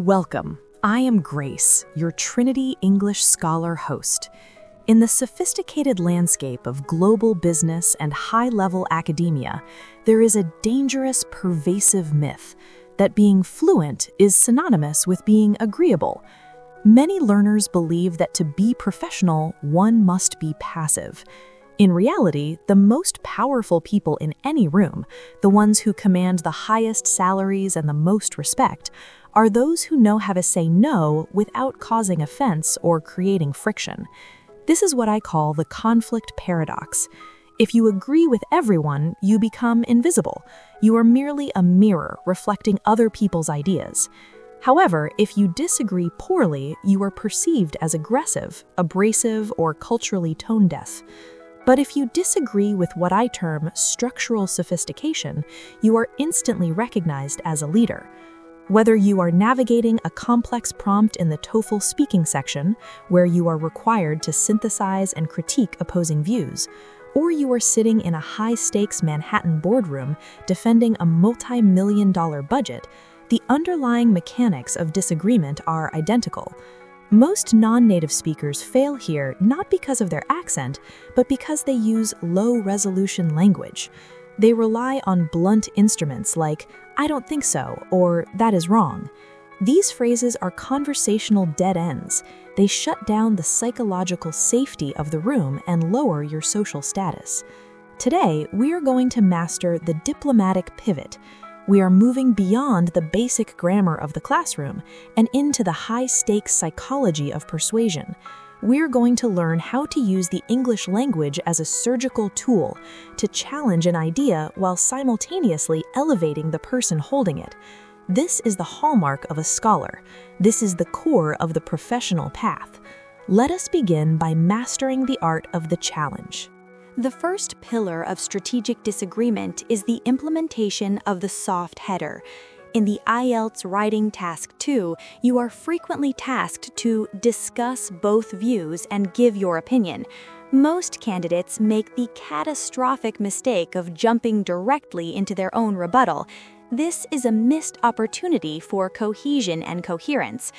Welcome. I am Grace, your Trinity English Scholar Host. In the sophisticated landscape of global business and high-level academia, there is a dangerous, pervasive myth that being fluent is synonymous with being agreeable. Many learners believe that to be professional, one must be passive. In reality, the most powerful people in any room, the ones who command the highest salaries and the most respect, are those who know how to say no without causing offense or creating friction. This is what I call the conflict paradox. If you agree with everyone, you become invisible. You are merely a mirror reflecting other people's ideas. However, if you disagree poorly, you are perceived as aggressive, abrasive, or culturally tone-deaf. But if you disagree with what I term structural sophistication, you are instantly recognized as a leader. Whether you are navigating a complex prompt in the TOEFL speaking section, where you are required to synthesize and critique opposing views, or you are sitting in a high-stakes Manhattan boardroom defending a multi-million-dollar budget, the underlying mechanics of disagreement are identical. Most non-native speakers fail here not because of their accent, but because they use low-resolution language. They rely on blunt instruments like, "I don't think so," or "that is wrong." These phrases are conversational dead ends. They shut down the psychological safety of the room and lower your social status. Today, we are going to master the diplomatic pivot. We are moving beyond the basic grammar of the classroom and into the high-stakes psychology of persuasion. We're going to learn how to use the English language as a surgical tool to challenge an idea while simultaneously elevating the person holding it. This is the hallmark of a scholar. This is the core of the professional path. Let us begin by mastering the art of the challenge. The first pillar of strategic disagreement is the implementation of the soft header. In the IELTS Writing Task 2, you are frequently tasked to discuss both views and give your opinion. Most candidates make the catastrophic mistake of jumping directly into their own rebuttal. This is a missed opportunity for cohesion and coherence.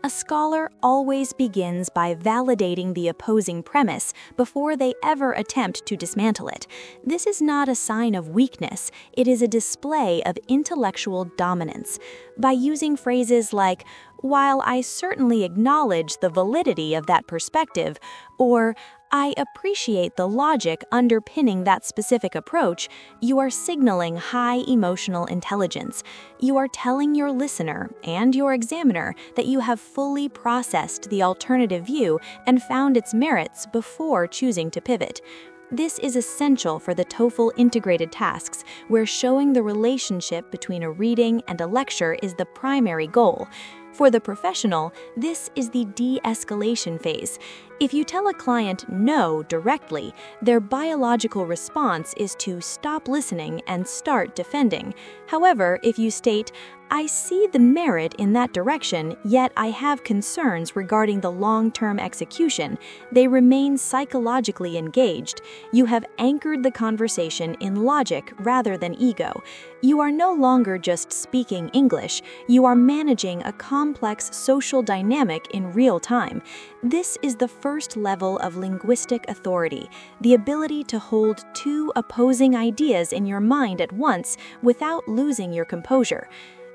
A scholar always begins by validating the opposing premise before they ever attempt to dismantle it. This is not a sign of weakness, it is a display of intellectual dominance. By using phrases like, "While I certainly acknowledge the validity of that perspective," or "I appreciate the logic underpinning that specific approach," you are signaling high emotional intelligence. You are telling your listener and your examiner that you have fully processed the alternative view and found its merits before choosing to pivot. This is essential for the TOEFL integrated tasks, where showing the relationship between a reading and a lecture is the primary goal. For the professional, this is the de-escalation phase. If you tell a client no directly, their biological response is to stop listening and start defending. However, if you state, "I see the merit in that direction, yet I have concerns regarding the long-term execution," they remain psychologically engaged. You have anchored the conversation in logic rather than ego. You are no longer just speaking English, you are managing a complex social dynamic in real time. This is the first level of linguistic authority, the ability to hold two opposing ideas in your mind at once without losing your composure.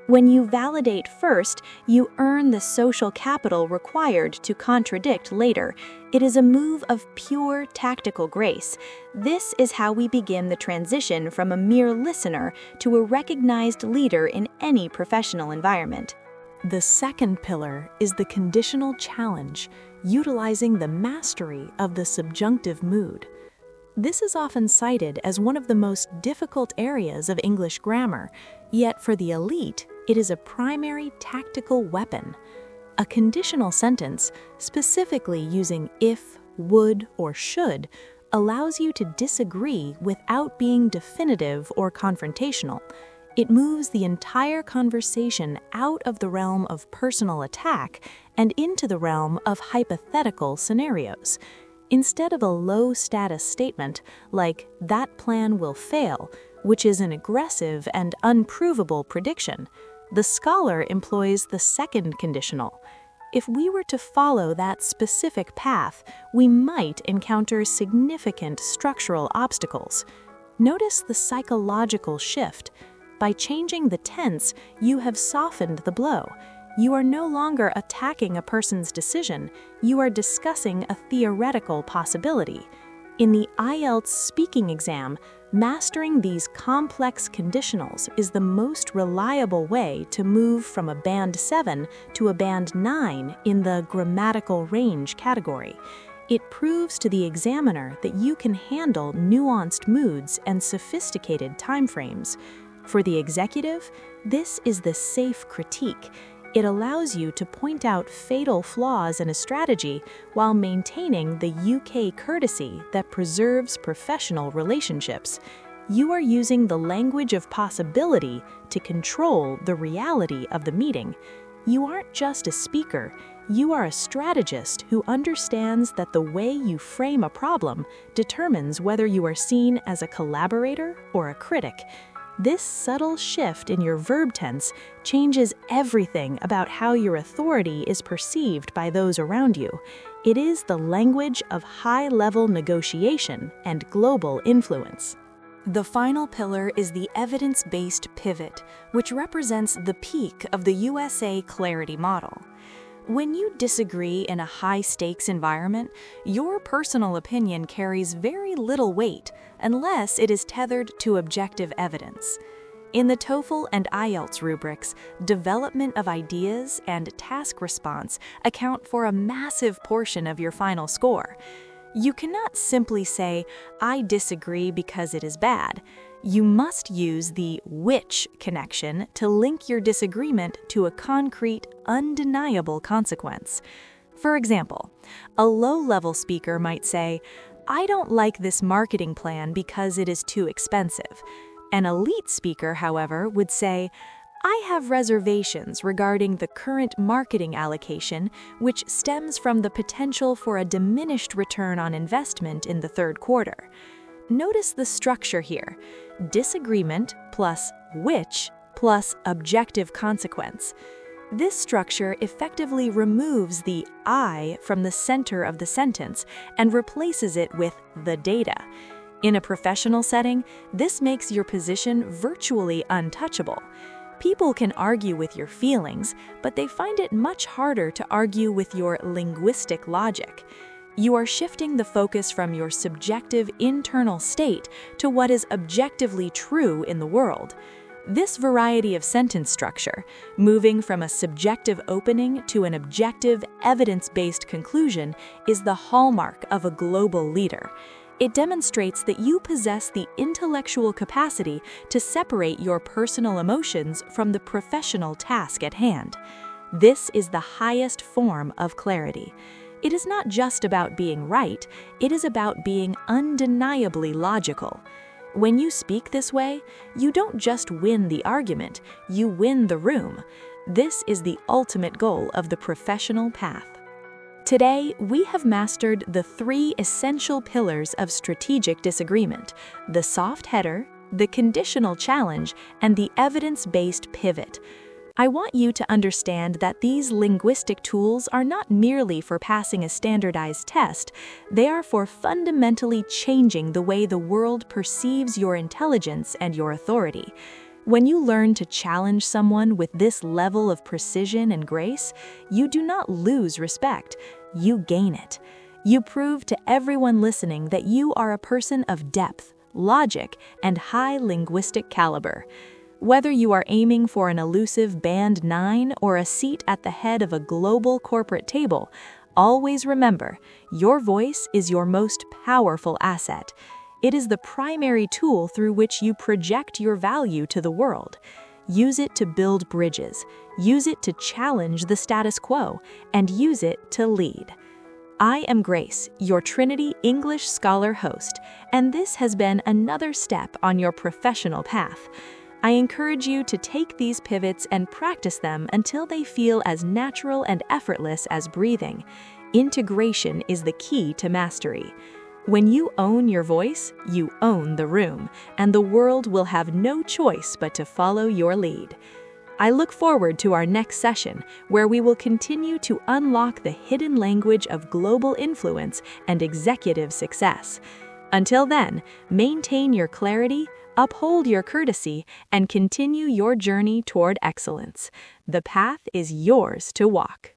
When you validate first, you earn the social capital required to contradict later. It is a move of pure tactical grace. This is how we begin the transition from a mere listener to a recognized leader in any professional environment. The second pillar is the conditional challenge, utilizing the mastery of the subjunctive mood. This is often cited as one of the most difficult areas of English grammar, yet for the elite, it is a primary tactical weapon. A conditional sentence, specifically using if, would, or should, allows you to disagree without being definitive or confrontational. It moves the entire conversation out of the realm of personal attack and into the realm of hypothetical scenarios. Instead of a low-status statement like, "that plan will fail," which is an aggressive and unprovable prediction, The scholar employs the second conditional. If we were to follow that specific path, we might encounter significant structural obstacles. Notice the psychological shift. By changing the tense, you have softened the blow. You are no longer attacking a person's decision, you are discussing a theoretical possibility. In the IELTS speaking exam, mastering these complex conditionals is the most reliable way to move from a Band 7 to a Band 9 in the grammatical range category. It proves to the examiner that you can handle nuanced moods and sophisticated timeframes. For the executive, this is the safe critique. It allows you to point out fatal flaws in a strategy while maintaining the UK courtesy that preserves professional relationships. You are using the language of possibility to control the reality of the meeting. You aren't just a speaker, you are a strategist who understands that the way you frame a problem determines whether you are seen as a collaborator or a critic. This subtle shift in your verb tense changes everything about how your authority is perceived by those around you. It is the language of high-level negotiation and global influence. The final pillar is the evidence-based pivot, which represents the peak of the USA Clarity model. When you disagree in a high-stakes environment, your personal opinion carries very little weight unless it is tethered to objective evidence. In the TOEFL and IELTS rubrics, development of ideas and task response account for a massive portion of your final score. You cannot simply say, "I disagree because it is bad." You must use the which connection to link your disagreement to a concrete, undeniable consequence. For example, a low-level speaker might say, "I don't like this marketing plan because it is too expensive." An elite speaker, however, would say, "I have reservations regarding the current marketing allocation, which stems from the potential for a diminished return on investment in the third quarter." Notice the structure here: disagreement plus which plus objective consequence. This structure effectively removes the I from the center of the sentence and replaces it with the data. In a professional setting, this makes your position virtually untouchable. People can argue with your feelings, but they find it much harder to argue with your linguistic logic. You are shifting the focus from your subjective internal state to what is objectively true in the world. This variety of sentence structure, moving from a subjective opening to an objective, evidence-based conclusion, is the hallmark of a global leader. It demonstrates that you possess the intellectual capacity to separate your personal emotions from the professional task at hand. This is the highest form of clarity. It is not just about being right, it is about being undeniably logical. When you speak this way, you don't just win the argument, you win the room. This is the ultimate goal of the professional path. Today, we have mastered the 3 essential pillars of strategic disagreement: the soft header, the conditional challenge, and the evidence-based pivot. I want you to understand that these linguistic tools are not merely for passing a standardized test, they are for fundamentally changing the way the world perceives your intelligence and your authority. When you learn to challenge someone with this level of precision and grace, you do not lose respect, you gain it. You prove to everyone listening that you are a person of depth, logic, and high linguistic caliber. Whether you are aiming for an elusive Band 9 or a seat at the head of a global corporate table, always remember, your voice is your most powerful asset. It is the primary tool through which you project your value to the world. Use it to build bridges, use it to challenge the status quo, and use it to lead. I am Grace, your Trinity English Scholar Host, and this has been another step on your professional path. I encourage you to take these pivots and practice them until they feel as natural and effortless as breathing. Integration is the key to mastery. When you own your voice, you own the room, and the world will have no choice but to follow your lead. I look forward to our next session, where we will continue to unlock the hidden language of global influence and executive success. Until then, maintain your clarity, uphold your courtesy, and continue your journey toward excellence. The path is yours to walk.